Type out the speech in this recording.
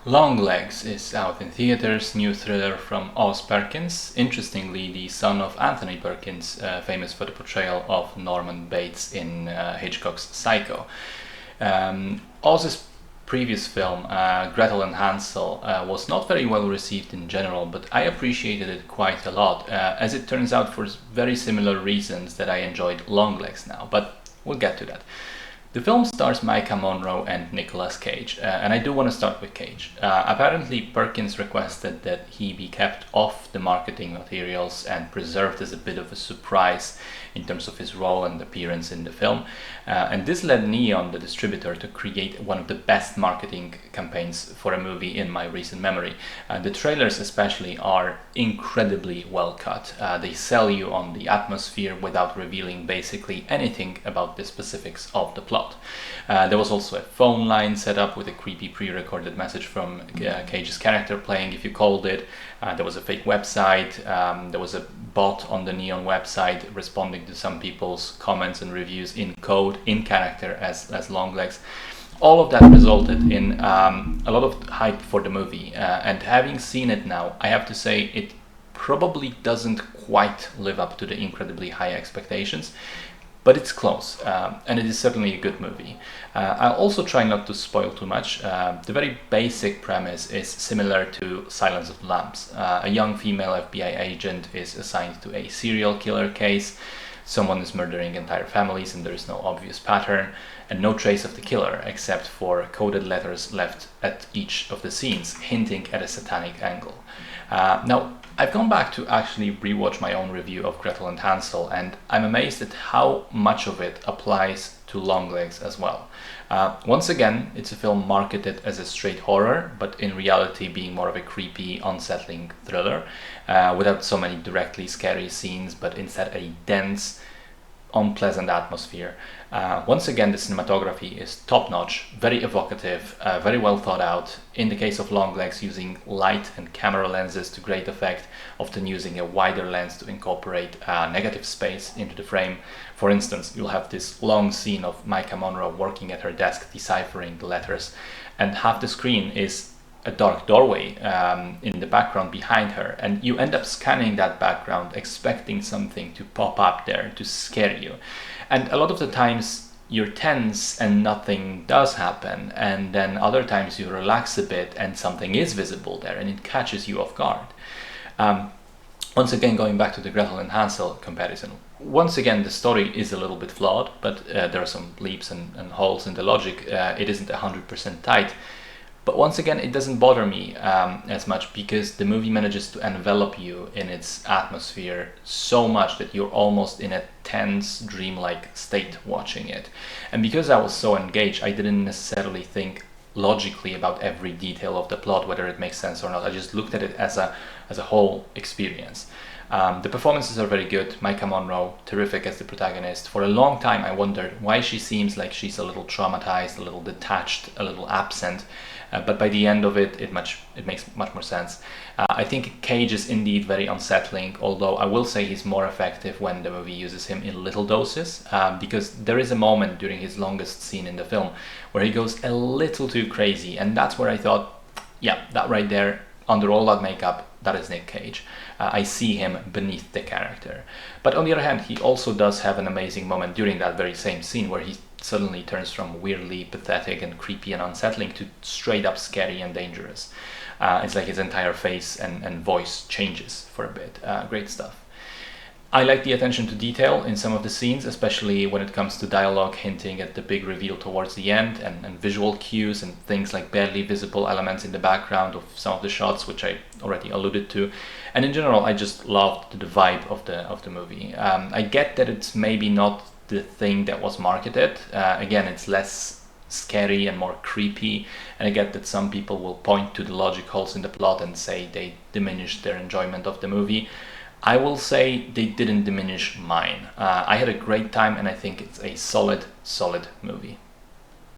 Longlegs is out in theaters, new thriller from Oz Perkins, interestingly the son of Anthony Perkins, famous for the portrayal of Norman Bates in Hitchcock's Psycho. Oz's previous film, Gretel and Hansel, was not very well received in general, but I appreciated it quite a lot, as it turns out for very similar reasons that I enjoyed Longlegs now, but we'll get to that. The film stars Micah Monroe and Nicolas Cage, and I do want to start with Cage. Apparently, Perkins requested that he be kept off the marketing materials and preserved as a bit of a surprise in terms of his role and appearance in the film. And this led Neon, the distributor, to create one of the best marketing campaigns for a movie in my recent memory. The trailers especially are incredibly well cut. They sell you on the atmosphere without revealing basically anything about the specifics of the plot. There was also a phone line set up with a creepy pre-recorded message from Cage's character playing if you called it. There was a fake website. There was a bot on the Neon website responding to some people's comments and reviews in code, in character as Longlegs. All of that resulted in a lot of hype for the movie. And having seen it now, I have to say it probably doesn't quite live up to the incredibly high expectations. But it's close, and it is certainly a good movie. I'll also try not to spoil too much. The very basic premise is similar to Silence of the Lambs. A young female FBI agent is assigned to a serial killer case. Someone is murdering entire families and there is no obvious pattern and no trace of the killer except for coded letters left at each of the scenes, hinting at a satanic angle. Now, I've gone back to actually rewatch my own review of Gretel and Hansel, and I'm amazed at how much of it applies to Longlegs as well. Once again, it's a film marketed as a straight horror, but in reality being more of a creepy, unsettling thriller, without so many directly scary scenes, but instead a dense, unpleasant atmosphere. Once again, the cinematography is top-notch, very evocative, very well thought out. In the case of Longlegs, using light and camera lenses to great effect, often using a wider lens to incorporate negative space into the frame. For instance, you'll have this long scene of Micah Monroe working at her desk deciphering the letters, and half the screen is a dark doorway in the background behind her, and you end up scanning that background expecting something to pop up there to scare you, and a lot of the times you're tense and nothing does happen, and then other times you relax a bit and something is visible there and it catches you off guard. Once again, going back to the Gretel and Hansel comparison, once again the story is a little bit flawed, but there are some leaps and holes in the logic. It isn't 100% tight. But once again, it doesn't bother me as much because the movie manages to envelop you in its atmosphere so much that you're almost in a tense, dreamlike state watching it. And because I was so engaged, I didn't necessarily think logically about every detail of the plot, whether it makes sense or not. I just looked at it as a whole experience. The performances are very good. Micah Monroe, terrific as the protagonist. For a long time I wondered why she seems like she's a little traumatized, a little detached, a little absent. But by the end of it, it makes much more sense. I think Cage is indeed very unsettling, although I will say he's more effective when the movie uses him in little doses, because there is a moment during his longest scene in the film where he goes a little too crazy, and that's where I thought, yeah, that right there, under all that makeup, that is Nick Cage. I see him beneath the character. But on the other hand, he also does have an amazing moment during that very same scene where he suddenly turns from weirdly pathetic and creepy and unsettling to straight up scary and dangerous. It's like his entire face and voice changes for a bit. Great stuff. I like the attention to detail in some of the scenes, especially when it comes to dialogue hinting at the big reveal towards the end, and visual cues and things like barely visible elements in the background of some of the shots, which I already alluded to. And in general, I just loved the vibe of the movie. I get that it's maybe not the thing that was marketed. Again, it's less scary and more creepy, and I get that some people will point to the logic holes in the plot and say they diminished their enjoyment of the movie. I will say they didn't diminish mine. I had a great time and I think it's a solid movie.